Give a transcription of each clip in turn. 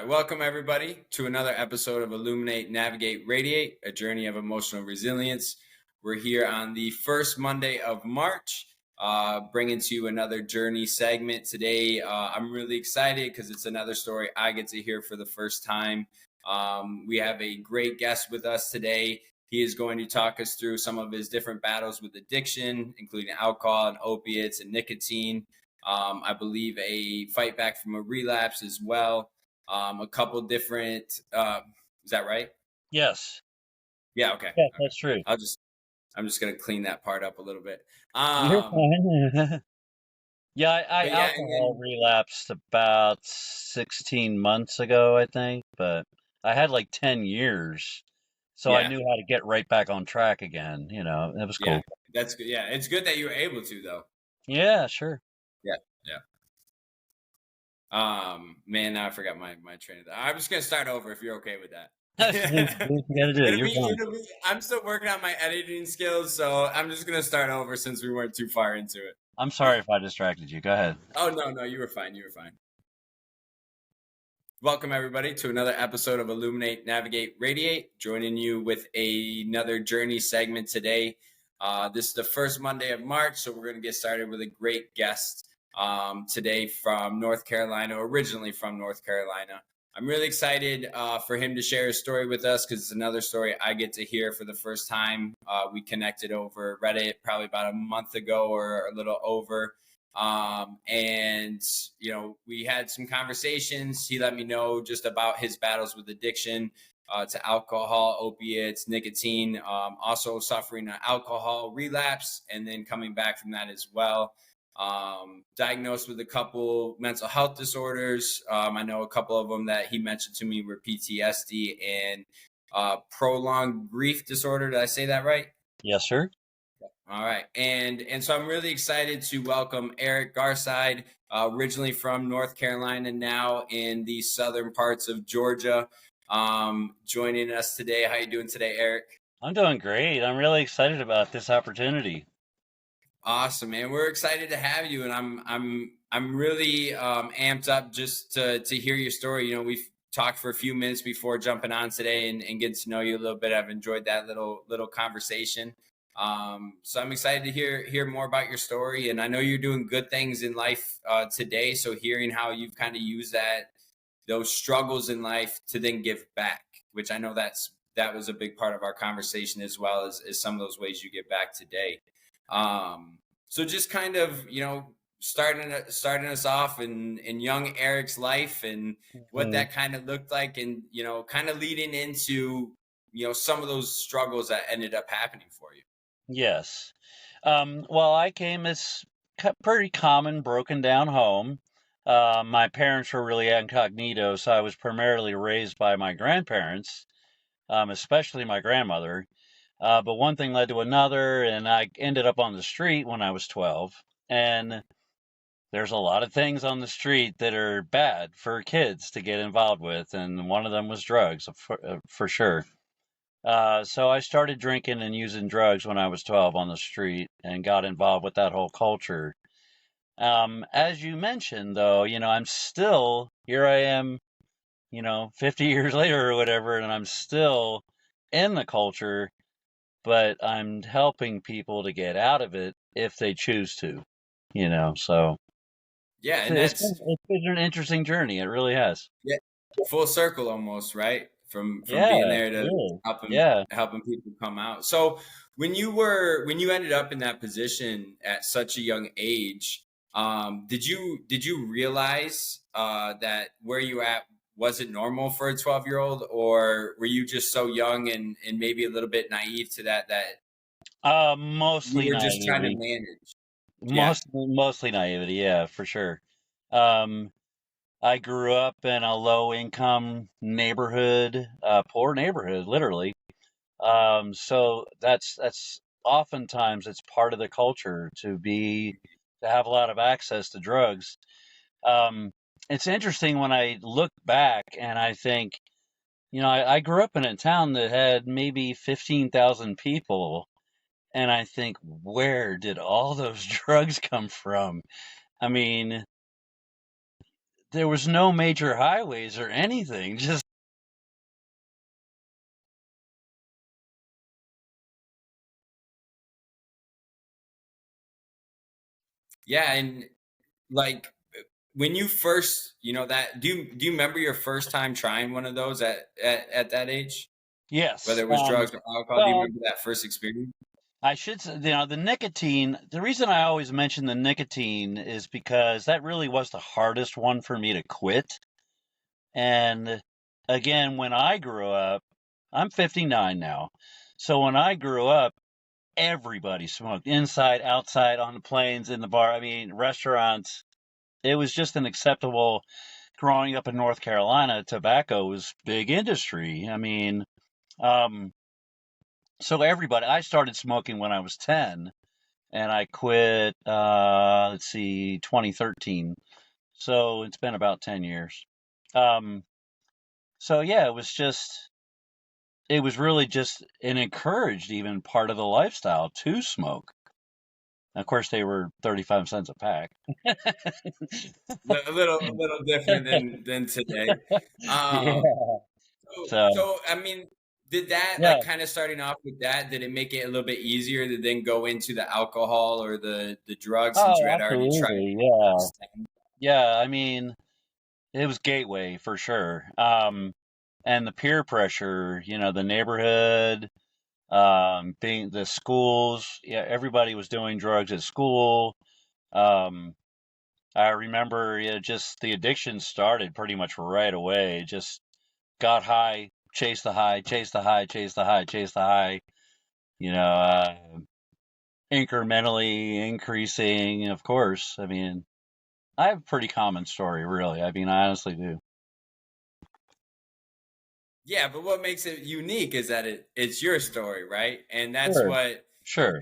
right, welcome everybody to another episode of Illuminate, Navigate, Radiate, a journey of emotional resilience. We're here on the first Monday of March, bringing to you another journey segment. Today, I'm really excited because it's another story I get to hear for the first time. We have a great guest with us today. He is going to talk us through some of his different battles with addiction, including alcohol and opiates and nicotine. I believe a fight back from a relapse as well. A couple different, is that right? Yes. Yeah. Okay. Yeah, that's true. I'm just going to clean that part up a little bit. You're fine. Yeah, I But yeah, and alcohol then, relapsed about 16 months ago, I think, but I had like 10 years, so I yeah, knew how to get right back on track again. It was yeah, cool. that's good. Yeah. It's good that you were able to though. Yeah, sure. Yeah. Yeah. Man, now I forgot my train of thought. I'm just going to start over if you're okay with that. You gotta do it. You're fine. I'm still working on my editing skills, so I'm just going to start over since we weren't too far into it. I'm sorry if I distracted you. Go ahead. Oh, no, you were fine. You were fine. Welcome, everybody, to another episode of Illuminate, Navigate, Radiate. Joining you with another journey segment today. This is the first Monday of March, so we're going to get started with a great guest today from North Carolina, originally from North Carolina. I'm really excited for him to share his story with us because it's another story I get to hear for the first time. We connected over Reddit probably about a month ago or a little over. And we had some conversations. He let me know just about his battles with addiction to alcohol, opiates, nicotine, also suffering an alcohol relapse and then coming back from that as well. Diagnosed with a couple mental health disorders. I know a couple of them that he mentioned to me were PTSD and prolonged grief disorder. Did I say that right? Yes, sir. All right. And so I'm really excited to welcome Eric Garside, originally from North Carolina, now in the southern parts of Georgia, joining us today. How you doing today, Eric? I'm doing great. I'm really excited about this opportunity. Awesome, man. We're excited to have you, and I'm really amped up just to hear your story. We've talked for a few minutes before jumping on today and getting to know you a little bit. I've enjoyed that little conversation. So I'm excited to hear more about your story, and I know you're doing good things in life today. So hearing how you've kind of used those struggles in life to then give back, which I know that was a big part of our conversation as well as some of those ways you give back today. So just kind of, starting us off in young Eric's life and what that kind of looked like and, kind of leading into, some of those struggles that ended up happening for you. Yes. Well, I came as pretty common, broken down home. My parents were really incognito, so I was primarily raised by my grandparents, especially my grandmother. But one thing led to another, and I ended up on the street when I was 12. And there's a lot of things on the street that are bad for kids to get involved with, and one of them was drugs, for sure. So I started drinking and using drugs when I was 12 on the street and got involved with that whole culture. As you mentioned, though, here I am, 50 years later or whatever, and I'm still in the culture, but I'm helping people to get out of it if they choose to, so Yeah. And it's been an interesting journey. It really has. yeah, full circle almost, right? From being Yeah, there to really. helping Yeah. helping people come out. So when you ended up in that position at such a young age, did you realize that where you at wasn't normal for a 12-year-old, or were you just so young and maybe a little bit naive to that you Mostly were just trying to naivety. manage? Yeah. Mostly naivety, yeah, for sure. Um, I grew up in a low income neighborhood, poor neighborhood, literally. So that's oftentimes it's part of the culture to have a lot of access to drugs. Um, it's interesting when I look back and I think, I grew up in a town that had maybe 15,000 people, and I think, where did all those drugs come from? I mean, there was no major highways or anything. Just Yeah, and like when you first, that do you remember your first time trying one of those at that age? yes. Whether it was drugs or alcohol, do you Well, remember that first experience? I should say, the nicotine. The reason I always mention the nicotine is because that really was the hardest one for me to quit. And again, when I grew up, I'm 59 now. So when I grew up, everybody smoked inside, outside, on the planes, in the bar. I mean, restaurants. It was just an acceptable. Growing up in North Carolina, tobacco was big industry. I mean, um, so everybody. I started smoking when I was 10, and I quit. Let's see, 2013. So it's been about 10 years. Um, so yeah, it was really just an encouraged even part of the lifestyle to smoke. Of course, they were 35 cents a pack. A little different than today. Yeah. So, So I mean, did that, yeah. like, kind of starting off with that, did it make it a little bit easier to then go into the alcohol or the drugs since you Oh, had already tried absolutely. Yeah. first thing? Yeah. I mean, it was gateway for sure. And the peer pressure, the neighborhood, being the schools. Yeah. Everybody was doing drugs at school. Um, I remember, just the addiction started pretty much right away. Just got high, chase the high, chase the high, chase the high, chase the high. You know, incrementally increasing. Of course, I mean, I have a pretty common story, really. I mean, I honestly do. Yeah, but what makes it unique is that it's your story, right? And that's Sure. what, Sure.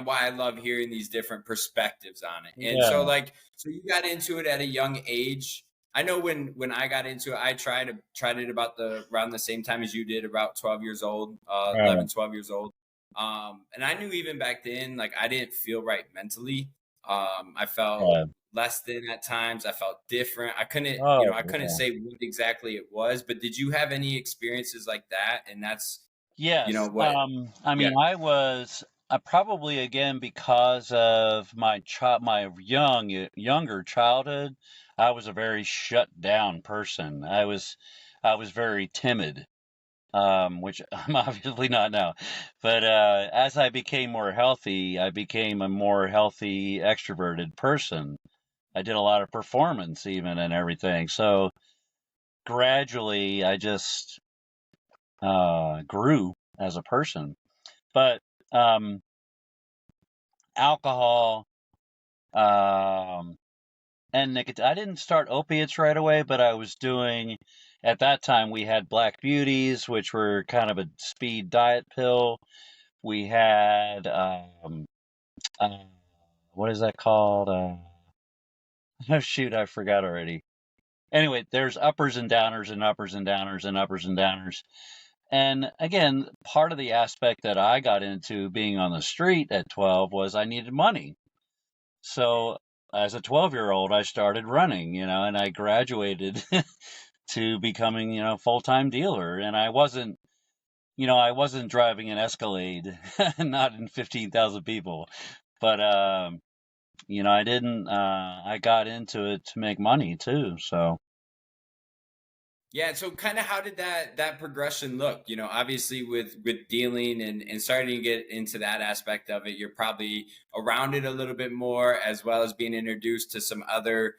why I love hearing these different perspectives on it. And so, Yeah. like, so you got into it at a young age. I know when I got into it, I tried it about the around the same time as you did, about 12 years old, Right. 11, 12 years old. And I knew even back then, like, I didn't feel right mentally. I felt Right. less than at times. I felt different. Oh, I couldn't yeah. say what exactly it was, but did you have any experiences like that? And that's, Yes. what, I yeah. mean, I probably again because of my younger childhood, I was a very shut down person. I was very timid. Which I'm obviously not now. But as I became more healthy, I became a more healthy, extroverted person. I did a lot of performance even and everything. So gradually, I just grew as a person. But um, alcohol um, and nicotine, I didn't start opiates right away, but I was doing. At that time, we had Black Beauties, which were kind of a speed diet pill. We had uh, what is that called? Oh shoot, I forgot already. Anyway, there's uppers and downers and uppers and downers and uppers and downers. And again, part of the aspect that I got into being on the street at 12 was I needed money. So as a 12-year-old, I started running, and I graduated to becoming, full-time dealer. And I wasn't driving an Escalade, not in 15,000 people, but I didn't. I got into it to make money too. So Yeah, so kind of how did that progression look? Obviously with dealing and starting to get into that aspect of it, you're probably around it a little bit more, as well as being introduced to some other,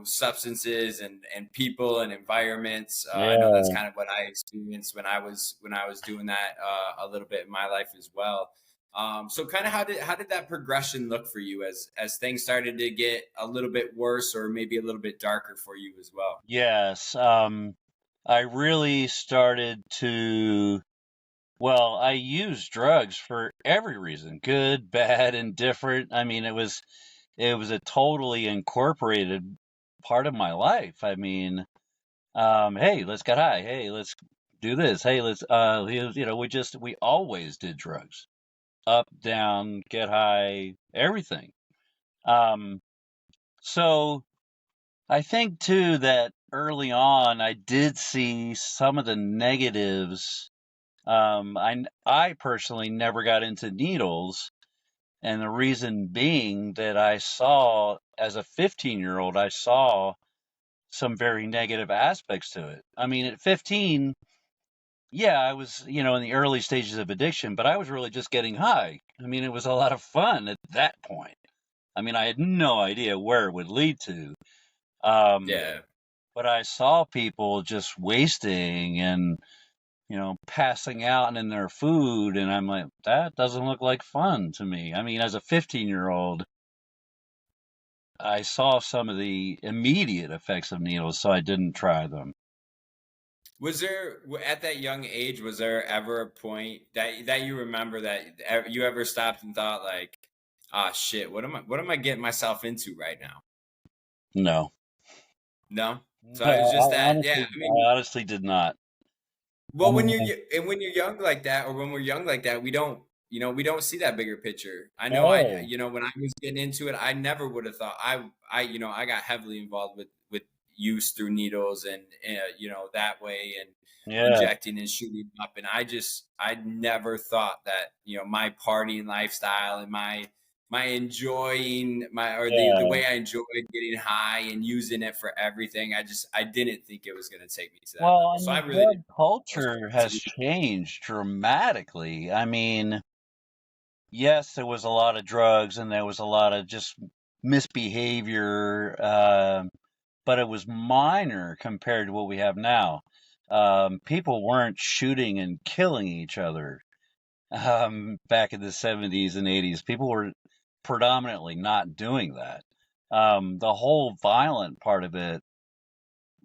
substances and people and environments. I know that's yeah, kind of what I experienced when I was doing that a little bit in my life as well. So kind of how did that progression look for you as things started to get a little bit worse or maybe a little bit darker for you as well? yes. I really started to. Well, I used drugs for every reason, good, bad, indifferent. I mean, it was a totally incorporated part of my life. I mean, hey, let's get high. Hey, let's do this. Hey, let's we always did drugs. Up, down, get high, everything. Um, so I think too that early on I did see some of the negatives. I personally never got into needles, and the reason being that I saw, as a 15-year-old, I saw some very negative aspects to it. I mean, at 15, yeah, I was, in the early stages of addiction, but I was really just getting high. I mean, it was a lot of fun at that point. I mean, I had no idea where it would lead to. Um, Yeah. but I saw people just wasting and, passing out in their food. And I'm like, that doesn't look like fun to me. I mean, as a 15-year-old, I saw some of the immediate effects of needles, so I didn't try them. Was there at that young age? Was there ever a point that you remember that you ever stopped and thought like, "Ah, shit, what am I getting myself into right now?" No. No. So No, it was just that. Yeah. I mean, I honestly did not. I well, when mean, and when you're young like that, or when we're young like that, we don't see that bigger picture. I know, oh, when I was getting into it, I never would have thought I got heavily involved with use through needles and that way and yeah, injecting and shooting up, and I never thought that my partying lifestyle and my enjoying my or the yeah. way I enjoyed getting high and using it for everything. I didn't think it was going to take me to that Well, level. and So the I really didn't drug I was culture has too. changed dramatically. I mean, yes, there was a lot of drugs and there was a lot of just misbehavior, but it was minor compared to what we have now. People weren't shooting and killing each other back in the 70s and 80s. People were predominantly not doing that. The whole violent part of it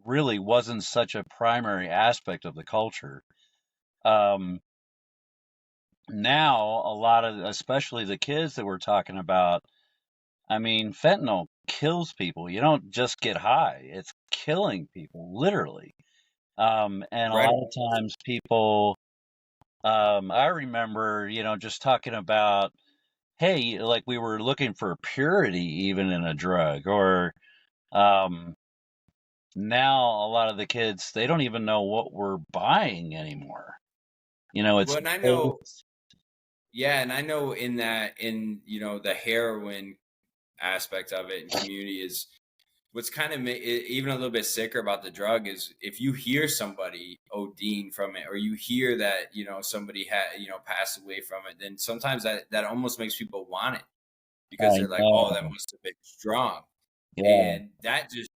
really wasn't such a primary aspect of the culture. Um, Now, a lot of, especially the kids that we're talking about, I mean, fentanyl kills people. You don't just get high, it's killing people, literally. And a Right. lot of times people, I remember, just talking about, hey, like we were looking for purity even in a drug, or um, now a lot of the kids, they don't even know what we're buying anymore. It's Well, and I know, based, yeah, and I know the heroin aspect of it and community is what's kind of even a little bit sicker about the drug is if you hear somebody ODing from it or you hear that somebody had passed away from it, then sometimes that almost makes people want it because I they're like, oh, that know. must have been strong. Yeah. And that just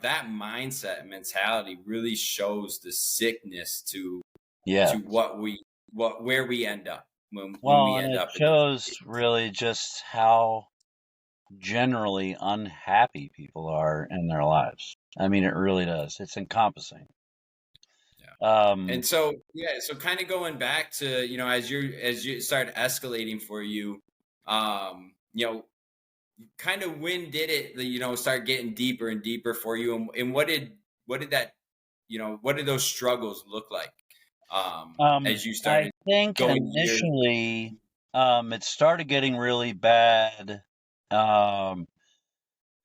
that mindset and mentality really shows the sickness Yeah. to where we end up when Well, we and end it up in those shows situations. really just how generally unhappy people are in their lives. I mean, it really does. It's encompassing. Yeah. Um, And so yeah, so kind of going back to as you start escalating for you, kind of when did it start getting deeper and deeper for you, and what did that what did those struggles look like as you I started think going years? initially, it started getting really bad, um,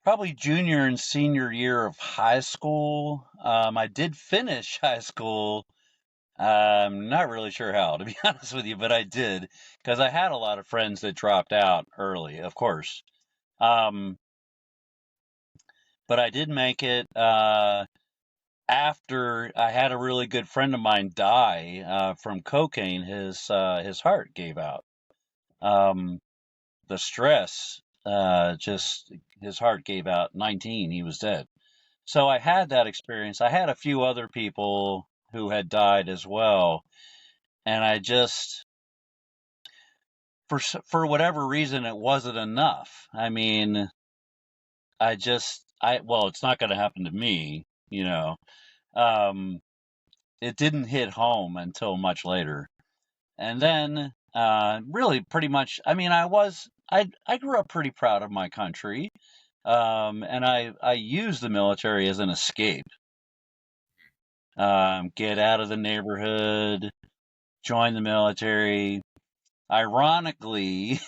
probably junior and senior year of high school. I did finish high school. I'm not really sure how, to be honest with you, but I did because I had a lot of friends that dropped out early, of course. Um, but I did make it after I had a really good friend of mine die from cocaine. His heart gave out. Um, the stress, just his heart gave out. 19, he was dead. So I had that experience. I had a few other people who had died as well, and I just for whatever reason it wasn't enough. I mean, I well, it's not going to happen to me, you know. Um, it didn't hit home until much later. And then really pretty much I mean I grew up pretty proud of my country. And I used the military as an escape. Get out of the neighborhood, join the military. Ironically,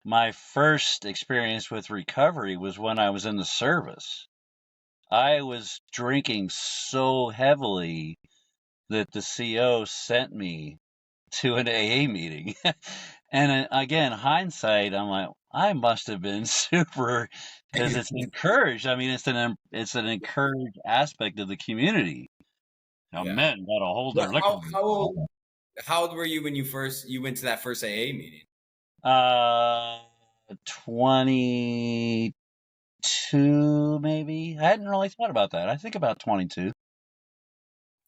my first experience with recovery was when I was in the service. I was drinking so heavily that the CO sent me to an AA meeting. And again, hindsight, I'm like, I must have been super, because it's encouraged. I mean, it's an encouraged aspect of the community. Now, Yeah. men got to hold their Well, liquor. how old were you when you went to that first AA meeting? Uh, 22 maybe. I hadn't really thought about that. I think about 22.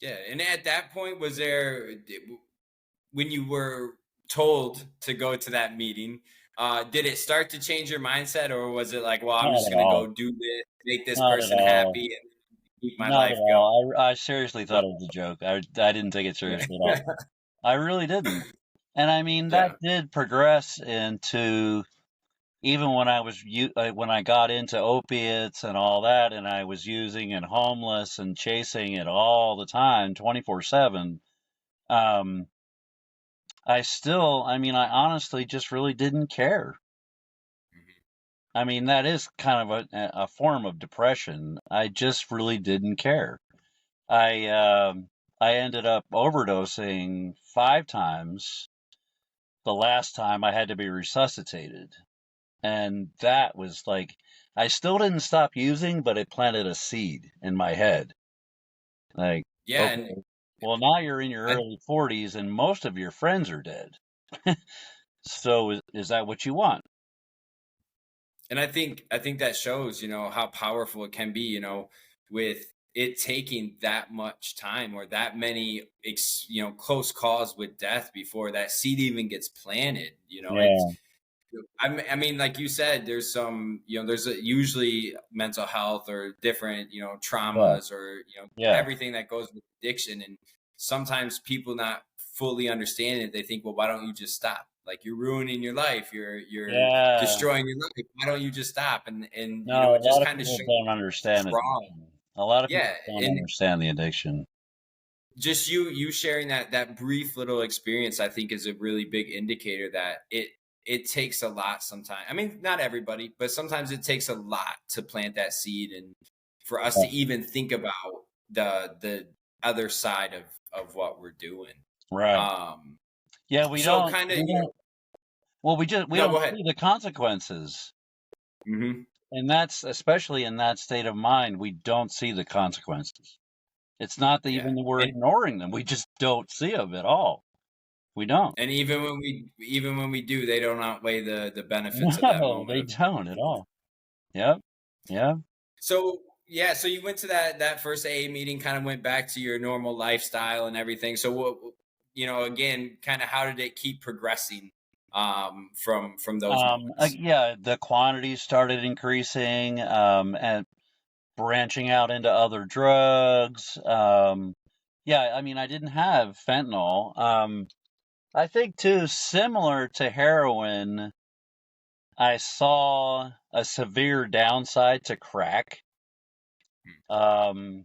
Yeah, and at that point, was there when you were told to go to that meeting? Did it start to change your mindset, or was it like, well, I'm Not just at gonna go all. do this, make this Not at person all. happy, and keep my Not at life going? all. I seriously thought it was a joke. I didn't take it seriously at all. I really didn't. And I mean, that Yeah, did progress into even when when I got into opiates and all that, and I was using and homeless and chasing it all the time, 24/7. Um, I mean, I honestly just really didn't care. I mean, that is kind of a form of depression. I just really didn't care. I um, I ended up overdosing 5 times. The last time I had to be resuscitated. And that was like, I still didn't stop using, but it planted a seed in my head. Like, yeah, and okay, well, now you're in your I early 40s and most of your friends are dead. So is that what you want? I think that shows, how powerful it can be, with it taking that much time or that many close calls with death before that seed even gets planted. It's Yeah, I mean, like you said, there's some, there's usually mental health or different, yeah, traumas or, yeah, everything that goes with addiction. And sometimes people not fully understand it. They think, well, why don't you just stop? Like you're ruining your life. You're yeah. destroying your life. Why don't you just stop? And No, a it just lot of kind of people shows don't understand strong. addiction. A lot of Yeah. people don't And understand the addiction. just you sharing that brief little experience, I think, is a really big indicator that it takes a lot sometimes. I mean, not everybody, but sometimes it takes a lot to plant that seed and for us to Yeah. even think about the other side of what we're doing. Right. um Yeah, so kind of, we don't, well, we no, go don't ahead. see the consequences. Hmm. And that's especially in that state of mind, we don't see the consequences. It's not that Yeah, even that we're and ignoring them. We just don't see them at all. We don't. even when we do, they don't outweigh the benefits of that No, moment they of don't at peace. all. Yep. Yeah. So yeah, so you went to that first AA meeting, kind of went back to your normal lifestyle and everything. So what, again, kind of how did it keep progressing from those moments? Yeah, the quantities started increasing, and branching out into other drugs. Yeah, I mean, I didn't have fentanyl. I think too, similar to heroin, I saw a severe downside to crack. Um,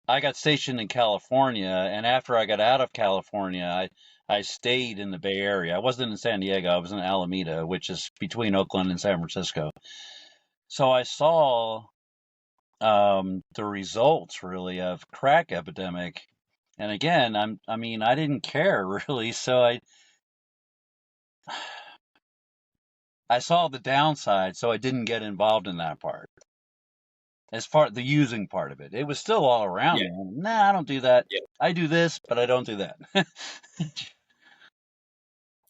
I got stationed in California, and after I got out of California, I stayed in the Bay Area. I wasn't in San Diego. I was in Alameda, which is between Oakland and San Francisco. So I saw the results really of crack epidemic. And again, I mean, I didn't care really, so I saw the downside, so I didn't get involved in that part. As far the using part of it, it was still all around Yeah, me. Nah, I don't do that. yeah. I do this, but I don't do that.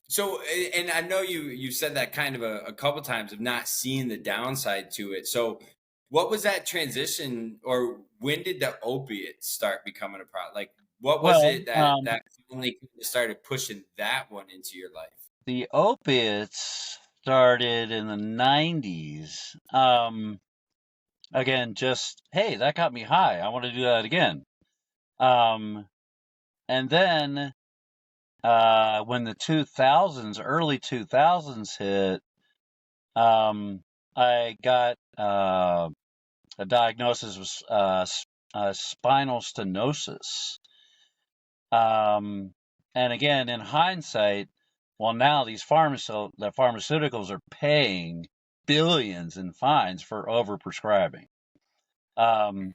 So and I know you said that kind of a couple times of not seeing the downside to it. So what was that transition, or when did the opiates start becoming a problem? Like what was Well, it that finally started pushing that one into your life? the opiates started in the 90s. Again, just hey, that got me high. I want to do that again. Um, and then when the 2000s, early 2000s hit, um, I got a diagnosis with spinal stenosis. Um, and again, in hindsight, well, now the pharmaceuticals are paying billions in fines for overprescribing. Um,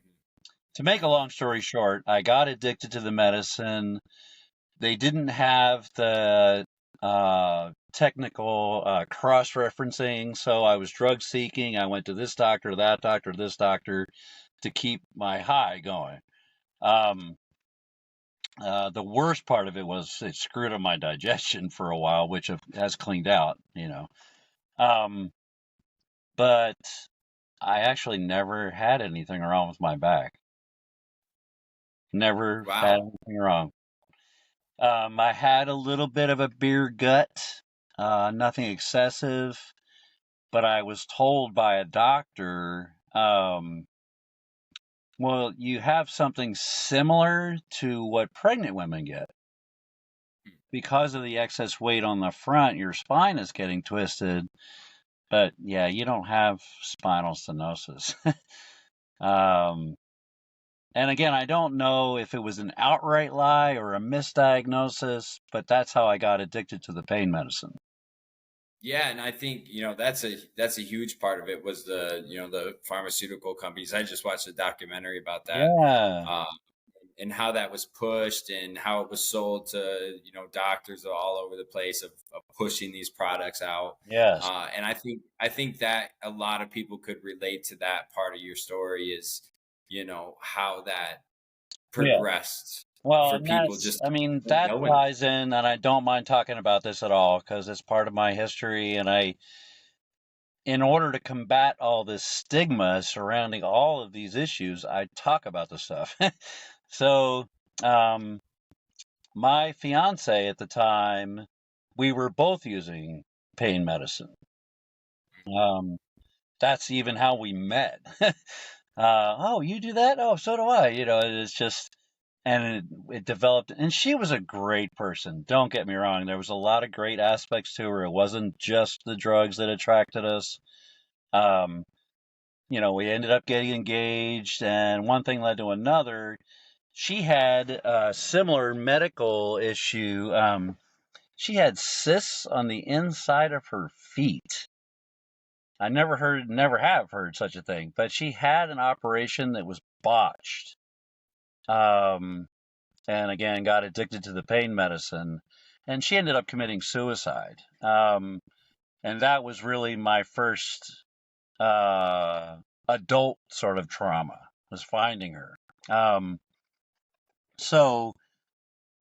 to make a long story short, I got addicted to the medicine. They didn't have the technical cross referencing, so I was drug seeking. I went to this doctor, that doctor, this doctor to keep my high going. The worst part of it was it screwed up my digestion for a while, which has cleaned out, you know. Um, but I actually never had anything wrong with my back. Never had Wow. anything wrong. I had a little bit of a beer gut, nothing excessive, but I was told by a doctor, well, you have something similar to what pregnant women get. Because of the excess weight on the front, your spine is getting twisted. But yeah, you don't have spinal stenosis. um, and again, I don't know if it was an outright lie or a misdiagnosis, but that's how I got addicted to the pain medicine. Yeah, and I think that's a huge part of it was the pharmaceutical companies. I just watched a documentary about that, Yeah. uh, and how that was pushed and how it was sold to doctors all over the place of pushing these products out. Yes. And I think that a lot of people could relate to that part of your story is how that Yeah. progressed Well, for and people that's, just I mean, not that knowing. ties in, and I don't mind talking about this at all because it's part of my history. And in order to combat all this stigma surrounding all of these issues, I talk about the stuff. So, um, my fiance at the time, we were both using pain medicine. Um, that's even how we met. Oh, you do that? Oh, so do I. It's just, and it developed. And she was a great person. Don't get me wrong. There was a lot of great aspects to her. It wasn't just the drugs that attracted us. Um, we ended up getting engaged, and one thing led to another. She had a similar medical issue. She had cysts on the inside of her feet. I never have heard such a thing, but she had an operation that was botched. Um, and again, got addicted to the pain medicine, and she ended up committing suicide. And that was really my first uh, adult sort of trauma, was finding her. Um, so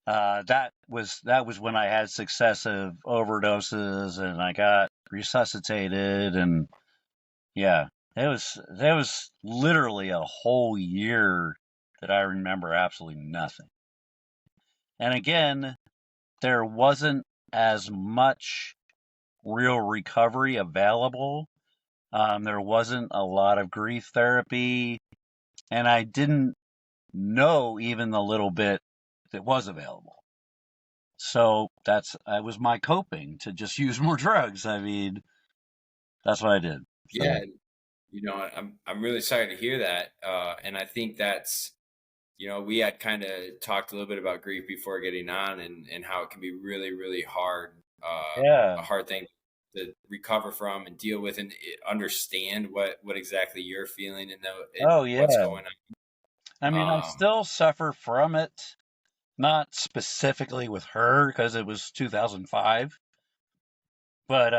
that was when I had successive overdoses and I got resuscitated, and yeah, it was literally a whole year that I remember absolutely nothing. And again, there wasn't as much real recovery available. There wasn't a lot of grief therapy, and I didn't know even the little bit that was available. So that was my coping, to just use more drugs. I mean, that's what I did. Yeah, So I'm really sorry to hear that, and I think that's we had kind of talked a little bit about grief before getting on, and how it can be really really hard, yeah. a hard thing to recover from and deal with, and understand what exactly you're feeling and Oh what's yeah. going I mean, I on. still suffer from it, not specifically with her because it was 2005, but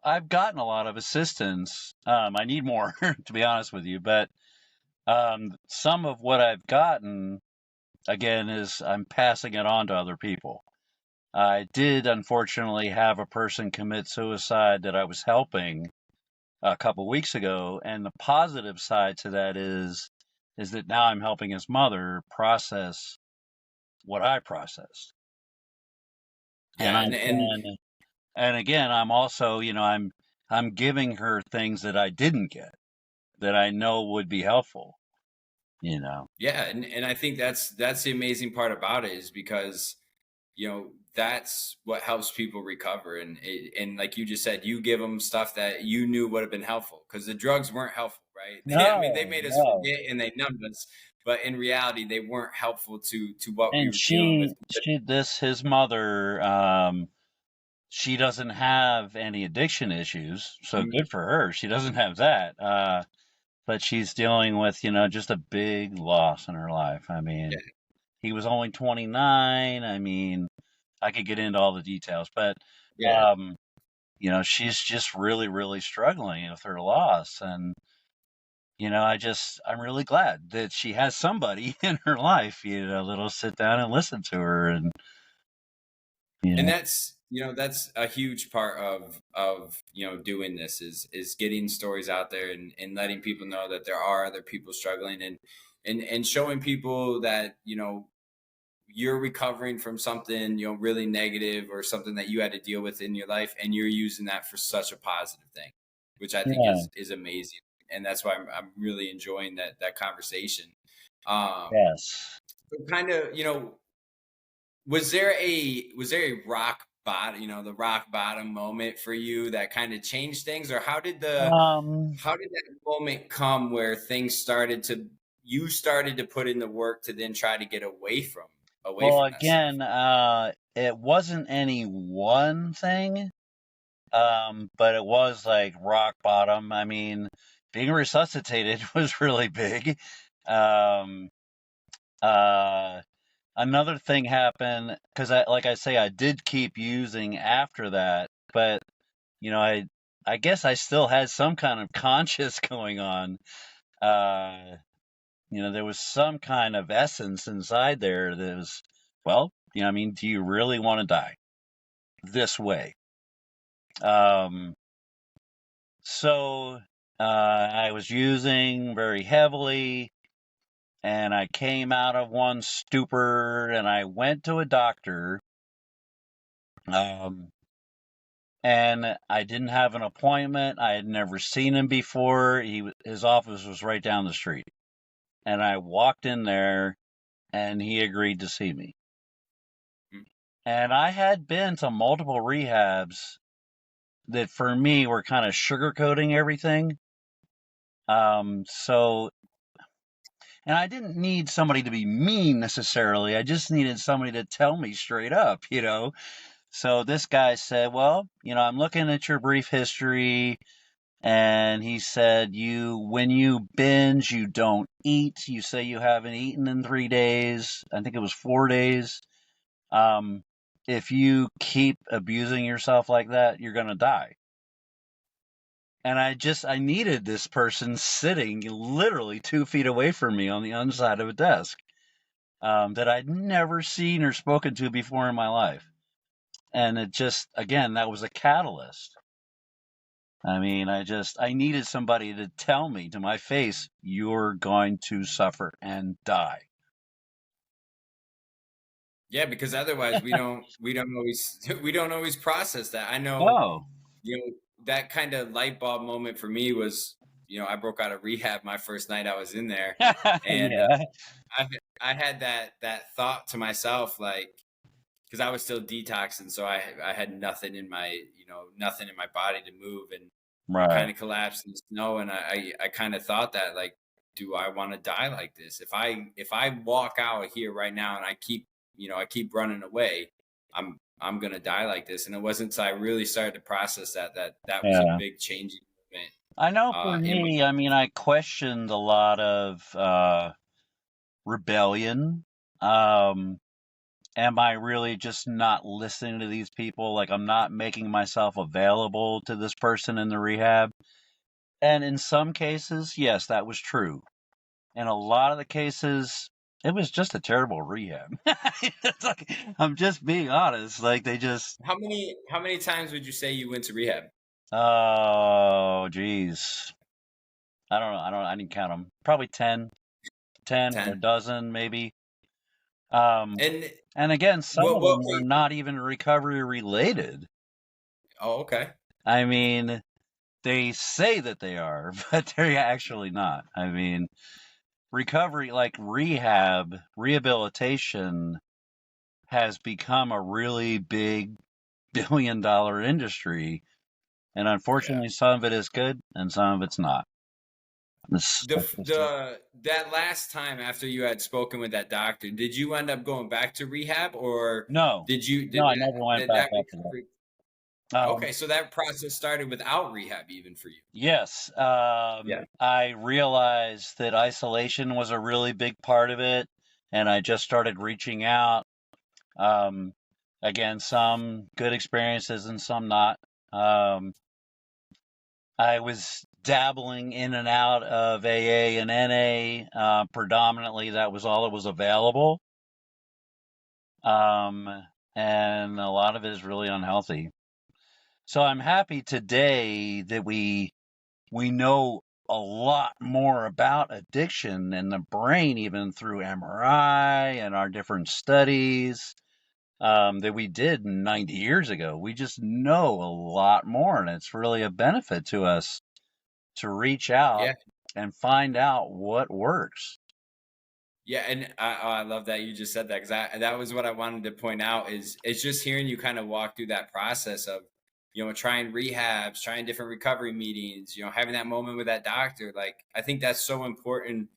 I've gotten a lot of assistance. I need more to be honest with you, but some of what I've gotten again is I'm passing it on to other people. I did unfortunately have a person commit suicide that I was helping a couple weeks ago, and the positive side to that is that now I'm helping his mother process what I processed. And Yeah, I and can, and again, I'm also, I'm giving her things that I didn't get that I know would be helpful, you know. yeah, and I think that's the amazing part about it is because that's what helps people recover, and like you just said, you give them stuff that you knew would have been helpful because the drugs weren't helpful, right? I mean, they No, made us no. forget and they numbed us, but in reality they weren't helpful to what we And were dealing with. his mother, she doesn't have any addiction issues, so Mhm. good for her. She doesn't have that. but she's dealing with, just a big loss in her life. I Yeah. mean, he was only 29. I mean, I could get into all the details, but Yeah. um, she's just really, really struggling with her loss. And, I'm really glad that she has somebody in her life, that'll sit down and listen to her. And, you And know, that's a huge part of doing this is getting stories out there and letting people know that there are other people struggling and showing people that you're recovering from something really negative or something that you had to deal with in your life, and you're using that for such a positive thing, which I think yeah, is amazing. And that's why I'm really enjoying that conversation. um yes. so kind of, was there a rock bottom, the rock bottom moment for you that kind of changed things, or Um, how did that moment come where things started to you started to put in the work to then try to get away well, from that stuff? again, it wasn't any one thing. But it was like rock bottom. I mean, being resuscitated was really big. Um, uh, Another thing happened because like I say, I did keep using after that, but I guess I still had some kind of conscious going on. Uh, there was some kind of essence inside there that was, well, I mean, do you really want to die this way? Um, So I was using very heavily, and I came out of one stupor, and I went to a doctor, um, and I didn't have an appointment. I had never seen him before. His office was right down the street, and I walked in there, and he agreed to see me. Mm. And I had been to multiple rehabs that, for me, were kind of sugarcoating everything. So And I didn't need somebody to be mean necessarily. I just needed somebody to tell me straight up. So this guy said, well, I'm looking at your brief history. And he said, when you binge, you don't eat. You say you haven't eaten in 3 days. I think it was 4 days. Um, if you keep abusing yourself like that, you're going to die. And I needed this person sitting literally 2 feet away from me on the underside of a desk. That I'd never seen or spoken to before in my life. And it just, again, that was a catalyst. I mean, I needed somebody to tell me to my face, you're going to suffer and die. Yeah, because otherwise we don't always we don't always process that. I know, No. that kind of light bulb moment for me was, I broke out of rehab my first night I was in there, and Yeah. I I had that thought to myself, like, because I was still detoxing, so I had nothing in my nothing in my body to move, and I Right. kind of collapsed in the snow, and I kind of thought that, like, do I want to die like this? If I walk out here right now and I keep running away, I'm gonna die like this. And it wasn't until I really started to process that was a Yeah. big changing moment I know for in my me, I mean, I questioned a lot of rebellion. Um, am I really just not listening to these people? Like, I'm not making myself available to this person in the rehab. And in some cases, yes, that was true. In a lot of the cases, it was just a terrible rehab. It's like, I'm just being honest. Like, they just, how many times would you say you went to rehab? oh, geez. I didn't count them. Probably 10 or a 10. dozen, maybe. Um, And and again, some of what them were wait, not even recovery related. oh, okay. I mean, they say that they are, but they're actually not. I mean, recovery, like rehabilitation has become a really big billion-dollar industry. And Yeah. unfortunately, some of it is good and some of it's not. The that last time after you had spoken with that doctor, did you end up going back to rehab, or No, did no, I never went did back that after that. recovery? Um, Okay, so that process started without rehab even for you. yes, Yeah. I realized that isolation was a really big part of it, and I just started reaching out. Um, Again, some good experiences and some not. Um, I was dabbling in and out of AA and NA. Predominantly, that was all that was available. Um, and a lot of it is really unhealthy. So I'm happy today that we know a lot more about addiction and the brain, even through MRI and our different studies, that we did 90 years ago. We just know a lot more, and it's really a benefit to us to reach out Yeah. and find out what works. Yeah, and I love that you just said that, because that was what I wanted to point out is it's just hearing you kind of walk through that process of, trying rehabs, trying different recovery meetings, having that moment with that doctor. Like, I think that's so important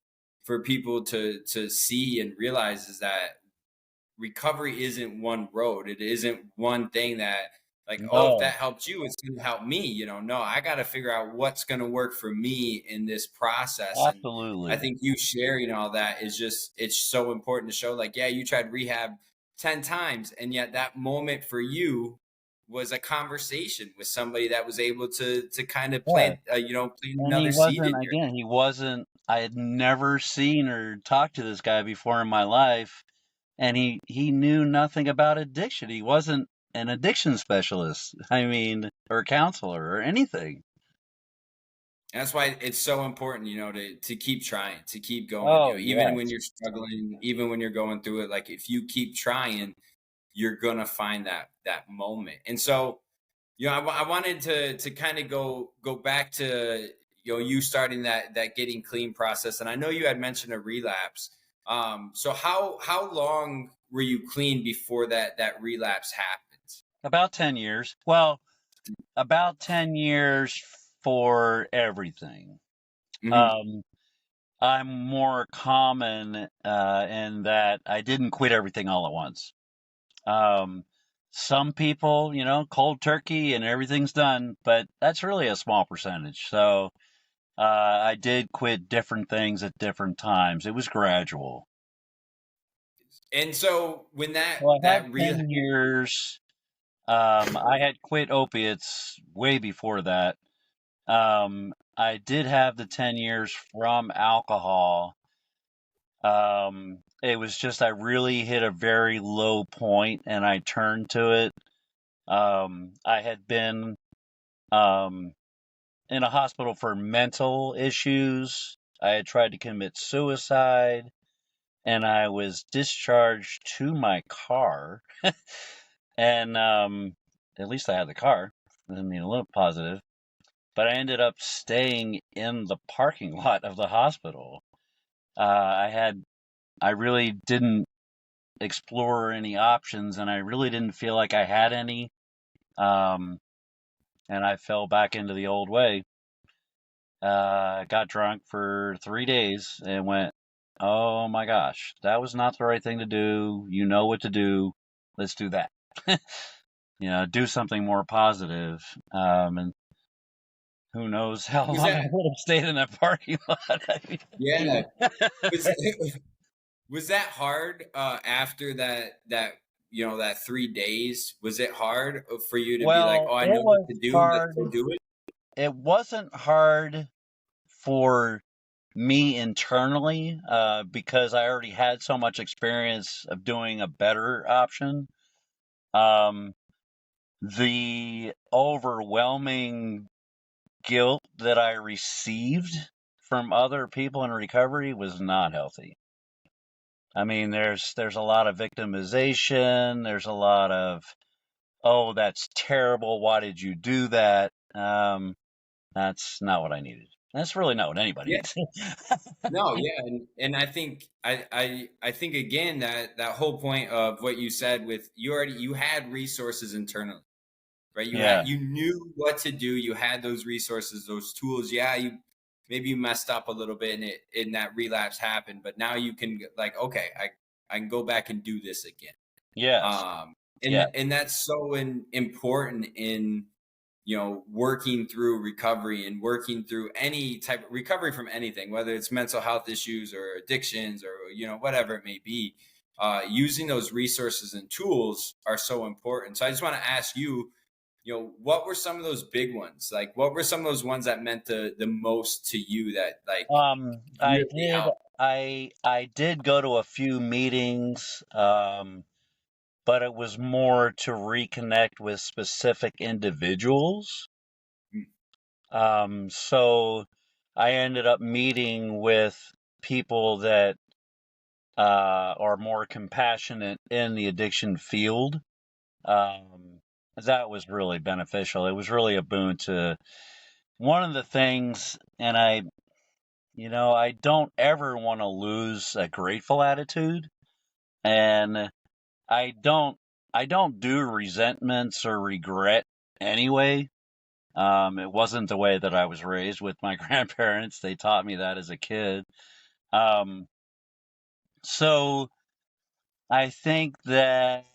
for people to see and realize, is that recovery isn't one road. It isn't one thing that, like, oh, if that No, helped you, it's going to help me. No, I got to figure out what's going to work for me in this process. And I absolutely. think you sharing all that is just, it's so important to show, like, yeah, you tried rehab 10 times, and yet that moment for you was a conversation with somebody that was able to kind of Yeah. plant And another seed in your. I had never seen or talked to this guy before in my life. And he knew nothing about addiction. He wasn't an addiction specialist, I mean, or counselor or anything. And that's why it's so important, to keep trying, to keep going, Oh, even when yes. you're struggling, even when you're going through it. Like, if you keep trying, you're gonna find that moment. And so, I wanted to kind of go back to, you starting that getting clean process. And I know you had mentioned a relapse. So how long were you clean before that relapse happens? About 10 years. Well, about 10 years for everything. Hmm. Um, I'm more common in that I didn't quit everything all at once. Um, some people, cold turkey and everything's done, but that's really a small percentage. So I did quit different things at different times. It was gradual. And so when that Well, I had that real 10 years. I had quit opiates way before that. I did have the 10 years from alcohol. It was just I really hit a very low point and I turned to it. I had been um, in a hospital for mental issues. I had tried to commit suicide and I was discharged to my car. And at least I had the car. I mean, a little positive. But I ended up staying in the parking lot of the hospital. I really didn't explore any options, and I really didn't feel like I had any. Um, and I fell back into the old way. Got drunk for 3 days and went, oh my gosh, that was not the right thing to do. You know what to do. Let's do that. Do something more positive. And who knows how was long I that would have stayed in that parking lot. I yeah mean, was Was that hard after that 3 days? Was it hard for you to be like, well, oh, I it know what was to do, let's hard. go do it? It wasn't hard for me internally because I already had so much experience of doing a better option. Um, the overwhelming guilt that I received from other people in recovery was not healthy. I mean, there's a lot of victimization. There's a lot of, oh, that's terrible. Why did you do that? That's not what I needed. That's really not what anybody Yeah, needs. no, yeah, and I think again that whole point of what you said, with you had resources internally, right? Yeah, You knew what to do. You had those resources, those tools. Yeah, maybe you messed up a little bit and that relapse happened, but now you can, like, okay, I can go back and do this again. yes. Um, Yeah. and that's so important in, working through recovery and working through any type of recovery from anything, whether it's mental health issues or addictions or, whatever it may be. Using those resources and tools are so important. So I just want to ask you, what were some of those big ones? Like, what were some of those ones that meant the most to you that like I really did. helped? I did go to a few meetings, but it was more to reconnect with specific individuals. Mm. So I ended up meeting with people that are more compassionate in the addiction field. Um, that was really beneficial. It was really a boon to one of the things, and I don't ever want to lose a grateful attitude, and I don't, I don't do resentments or regret anyway. It wasn't the way that I was raised with my grandparents. They taught me that as a kid. Um, so I think that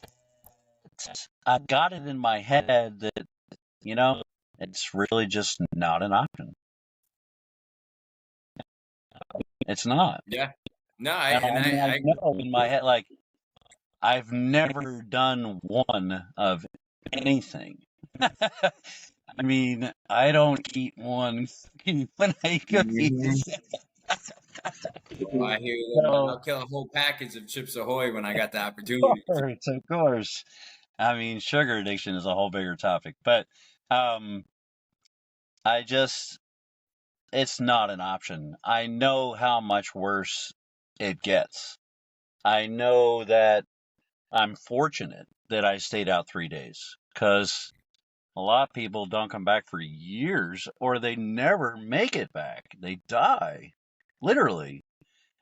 I got it in my head that, you know, it's really just not an option. It's not. Yeah. No, I And and I mean, I I agree know in my head, like, I've never done one of anything. I mean, I don't eat one when I go eat. with you. Oh, I hear you there, man. So, I'll kill a whole package of Chips Ahoy when I got the of opportunity to. course, of course. I mean, sugar addiction is a whole bigger topic, but um, I just, it's not an option. I know how much worse it gets. I know that I'm fortunate that I stayed out 3 days because a lot of people don't come back for years or they never make it back. They die, literally.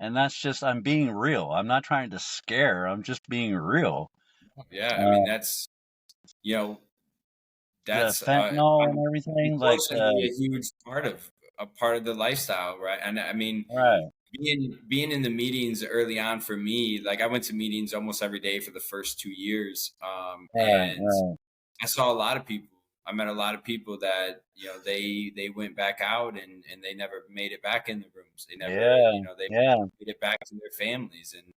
And that's just, I'm being real. I'm not trying to scare, I'm just being real. Yeah, I mean Uh, you know the that's fentanyl and everything, like, unfortunately a huge part of the lifestyle, right? And I mean, right, being in the meetings early on for me, like I went to meetings almost every day for the first 2 years, right, and right. I saw a lot of people. I met a lot of people that they went back out and they never made it back in the rooms. They never Yeah, they yeah, made it back to their families, and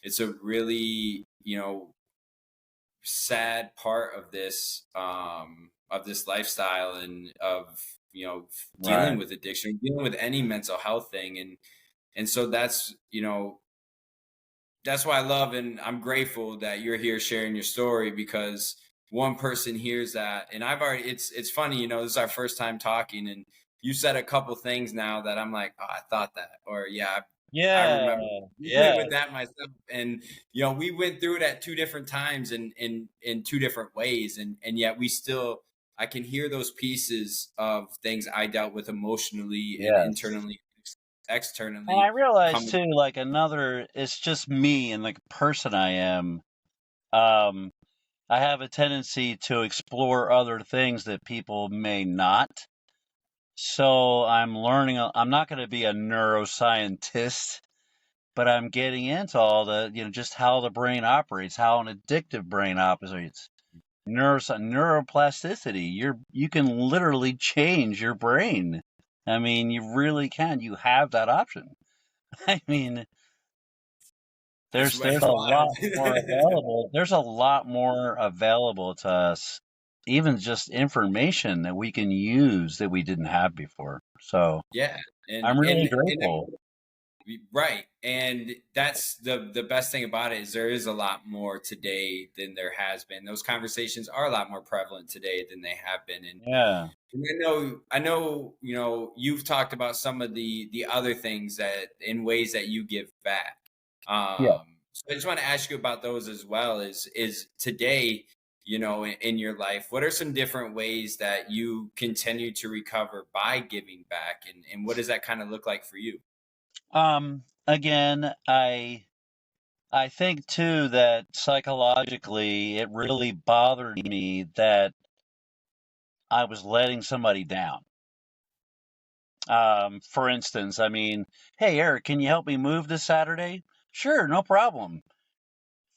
it's a really sad part of this lifestyle and of dealing right. with addiction, dealing with any mental health thing, and so that's why I love and I'm grateful that you're here sharing your story because one person hears that and I've already it's funny, this is our first time talking and you said a couple things now that I'm like, oh, I thought that, or yeah, I Yeah, remember dealing with yes, that myself. And we went through it at two different times and in two different ways. And yet we still I can hear those pieces of things I dealt with emotionally and yes. internally, And I externally realize coming. too, like it's just me and the person I am. Um, I have a tendency to explore other things that people may not. So I'm learning, I'm not going to be a neuroscientist, but I'm getting into all the, just how the brain operates, how an addictive brain operates. Neuroplasticity. You can literally change your brain. I mean, you really can. You have that option. I mean, It's, there's it's a wild. lot more available. There's a lot more available to us, even just information that we can use that we didn't have before. So Yeah, and I'm really and and grateful. right, and that's the best thing about it is there is a lot more today than there has been. Those conversations are a lot more prevalent today than they have been, Yeah. and I know, you've talked about some of the other things that in ways that you give back. Yeah. So I just want to ask you about those as well. Is today, in your life, what are some different ways that you continue to recover by giving back, and what does that kind of look like for you? Again, I think too that psychologically it really bothered me that I was letting somebody down. For instance, I mean, hey Eric, can you help me move this Saturday? Sure, no problem.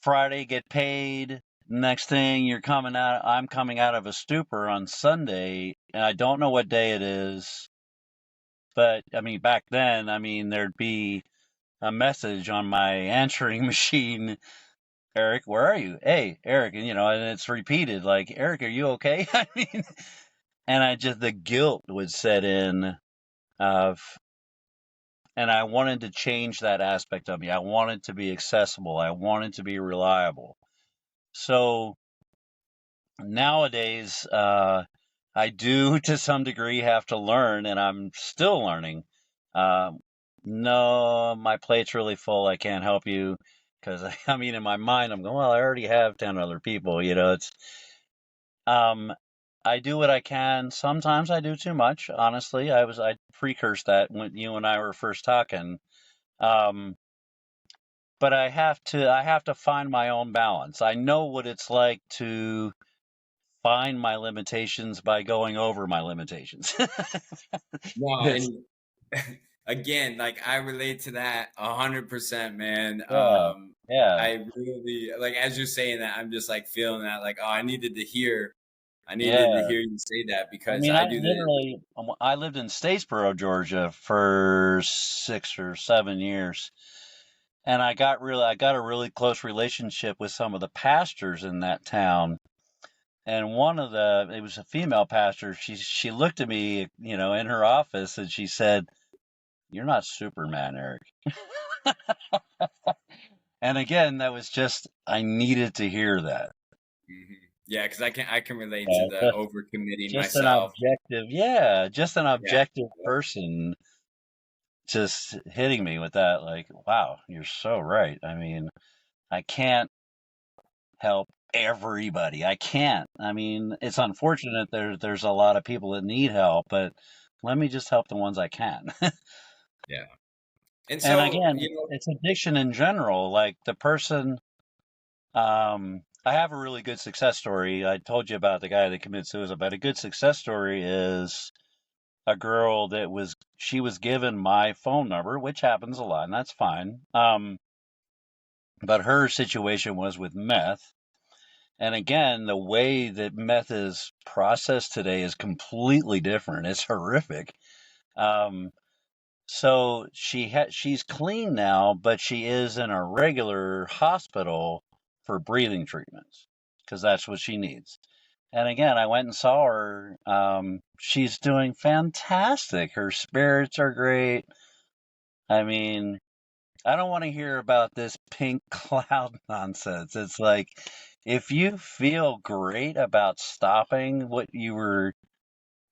Friday get paid. Next thing I'm coming out of a stupor on Sunday, and I don't know what day it is, but I mean, back then, I mean, there'd be a message on my answering machine. Eric, where are you? Hey, Eric, and and it's repeated like, Eric, are you okay? I mean, and the guilt would set in of, and I wanted to change that aspect of me. I wanted to be accessible. I wanted to be reliable. So nowadays, I do to some degree have to learn, and I'm still learning. Um, no, my plate's really full. I can't help you because I mean, in my mind, I'm going, well, I already have 10 other people. Um, I do what I can. Sometimes I do too much. Honestly, I precursed that when you and I were first talking. Um, but I have to find my own balance. I know what it's like to find my limitations by going over my limitations. No, It's, and again, like I relate to that 100%, man. yeah, yeah, I really like as you're saying that, I'm just like feeling that, like, oh, I needed to yeah. hear you say that I because mean, I do the I lived in Statesboro, Georgia for 6 or 7 years, and I got a really close relationship with some of the pastors in that town. And it was a female pastor. She looked at me, in her office, and she said, "You're not Superman, Eric." And again, that was just, I needed to hear that. Mhm. Yeah, because I can relate to Yeah, the overcommitting just an myself. objective, yeah, just an Yeah, objective person just hitting me with that, like, wow, you're so right. I mean, I can't help everybody. I can't. I mean, it's unfortunate there's a lot of people that need help, but let me just help the ones I can. yeah. And And so, again, it's addiction in general. Like the person, I have a really good success story. I told you about the guy that committed suicide, but a good success story is a girl she was given my phone number, which happens a lot, and that's fine. But her situation was with meth. And again, the way that meth is processed today is completely different. It's horrific. Um, So she's clean now, but she is in a regular hospital for breathing treatments because that's what she needs. And again, I went and saw her. She's doing fantastic. Her spirits are great. I mean, I don't want to hear about this pink cloud nonsense. It's like, if you feel great about stopping what you were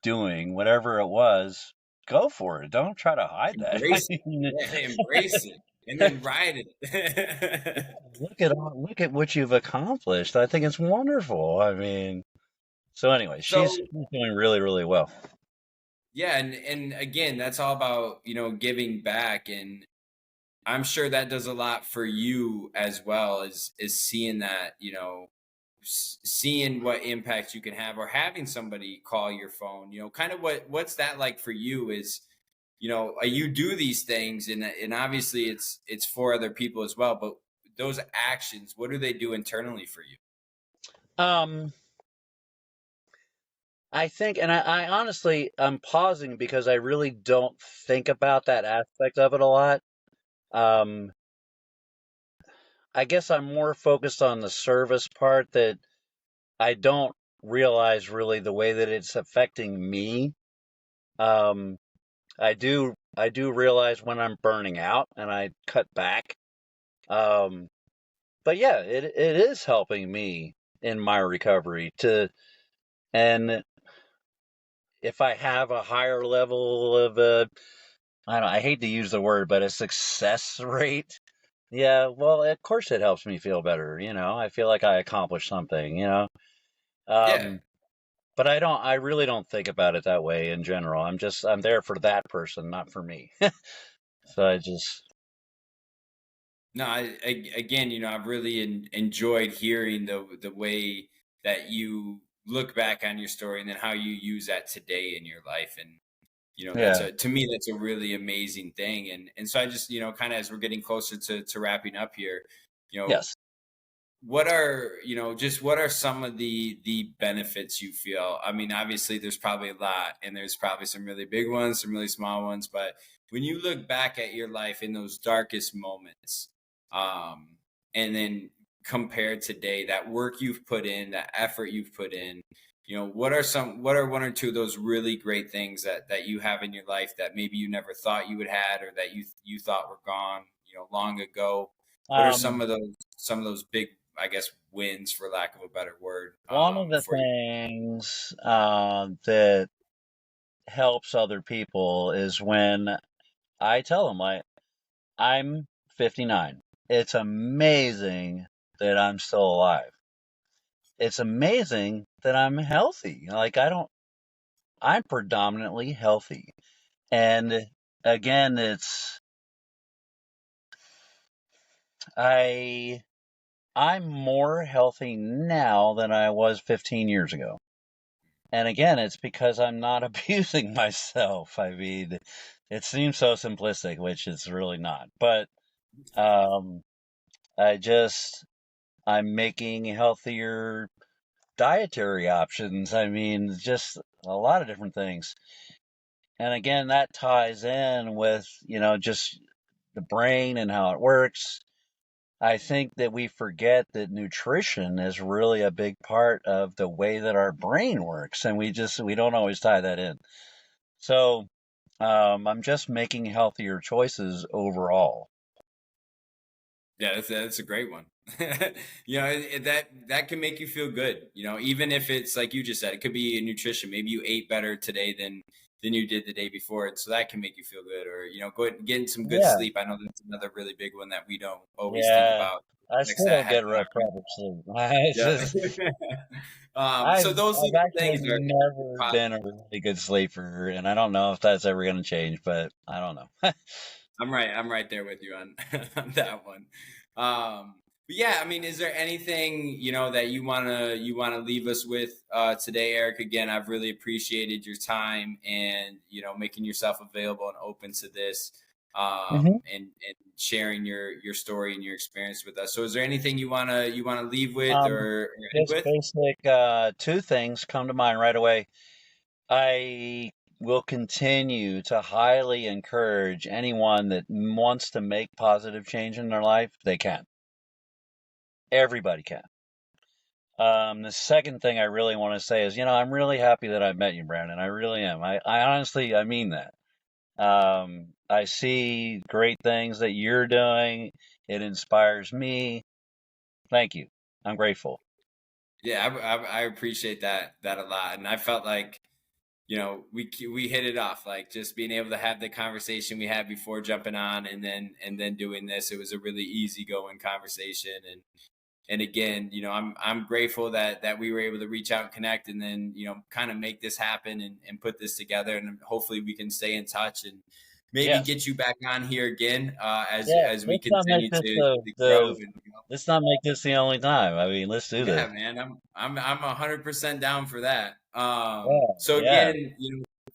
doing, whatever it was, go for it. Don't try to hide that. I embrace it. mean, Yeah, embrace it and then ride it. look at what you've accomplished. I think it's wonderful. I mean, so anyway, she's So doing really, really well. yeah, and again, that's all about, giving back. And I'm sure that does a lot for you as well as seeing that, seeing what impact you can have or having somebody call your phone, kind of what's that like for you is, you do these things and obviously it's for other people as well, but those actions, what do they do internally for you? Um, I think, and I honestly, I'm pausing because I really don't think about that aspect of it a lot. Um, I guess I'm more focused on the service part that I don't realize really the way that it's affecting me. Um, I do realize when I'm burning out and I cut back. Um, but yeah, it is helping me in my recovery and if I have a higher level of I hate to use the word, but a success rate. Yeah, well, of course it helps me feel better. I feel like I accomplished something. Yeah. Um, but I really don't think about it that way in general. I'm there for that person, not for me. So I just, No, again, I've really enjoyed hearing the way that you look back on your story and then how you use that today in your life. And that's yeah, a to me that's a really amazing thing. And so I just kind of as we're getting closer to wrapping up here, you know, yes. what are, just what are some of the benefits you feel? I mean, obviously there's probably a lot, and there's probably some really big ones, some really small ones, but when you look back at your life in those darkest moments, um and then compare today, that work you've put in, that effort you've put in, what are one or two of those really great things that you have in your life that maybe you never thought you would had, or that you thought were gone, long ago? What are Um, some of those big, I guess, wins, for lack of a better word, One of the for you? things that helps other people is when I tell them, I'm 59. It's amazing that I'm still alive. It's amazing that I'm healthy. I'm predominantly healthy. And again, I, I'm more healthy now than I was 15 years ago. And again, it's because I'm not abusing myself. I mean, it seems so simplistic, which it's really not. But um, I just, I'm making healthier dietary options. I mean, just a lot of different things. And again, that ties in with, just the brain and how it works. I think that we forget that nutrition is really a big part of the way that our brain works, and we don't always tie that in. So, I'm just making healthier choices overall. Yeah, that's a great one. That can make you feel good. Even if it's like you just said, it could be nutrition. Maybe you ate better today than you did the day before, and so that can make you feel good. Or getting some good Yeah, sleep. I know that's another really big one that we don't always think yeah. about. I Affects still that don't heck get on our proper sleep. It's yeah. just So those I've little actually things are never positive. been a really good sleeper, and I don't know if that's ever going to change, but I don't know. I'm right there with you on on that one. But yeah, I mean, is there anything that you wanna leave us with today, Eric? Again, I've really appreciated your time, and making yourself available and open to this, hmm and sharing your story and your experience with us. So, is there anything you wanna leave with, Um, or end just with? basic two things come to mind right away. I will continue to highly encourage anyone that wants to make positive change in their life. They can. Everybody can. The second thing I really want to say is, I'm really happy that I've met you, Brandon. I really am. I honestly, I mean that. I see great things that you're doing. It inspires me. Thank you. I'm grateful. Yeah, I appreciate that a lot, and I felt like we hit it off, like just being able to have the conversation we had before jumping on, and then doing this. It was a really easygoing conversation, and again, I'm grateful that we were able to reach out and connect, and then kind of make this happen, and put this together, and hopefully we can stay in touch, and maybe Yes. get you back on here again, as Yeah. as we Let's not make continue this to grow, and let's not make this the only time. I mean, let's do yeah, this. man, I'm 100% down for that. Yeah. So Yeah. again,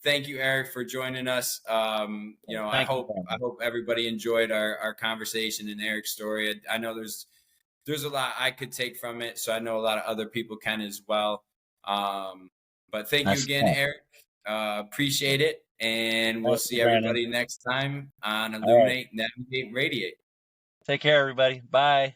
thank you, Eric, for joining us. I Thank you, hope I Brandon. hope everybody enjoyed our conversation and Eric's story. I know there's a lot I could take from it, so I know a lot of other people can as well. But thank you That's again, fun. Eric. Appreciate it, and we'll Thank you, see Brandon. everybody next time on All right. Illuminate, Navigate, Radiate. Take care, everybody. Bye.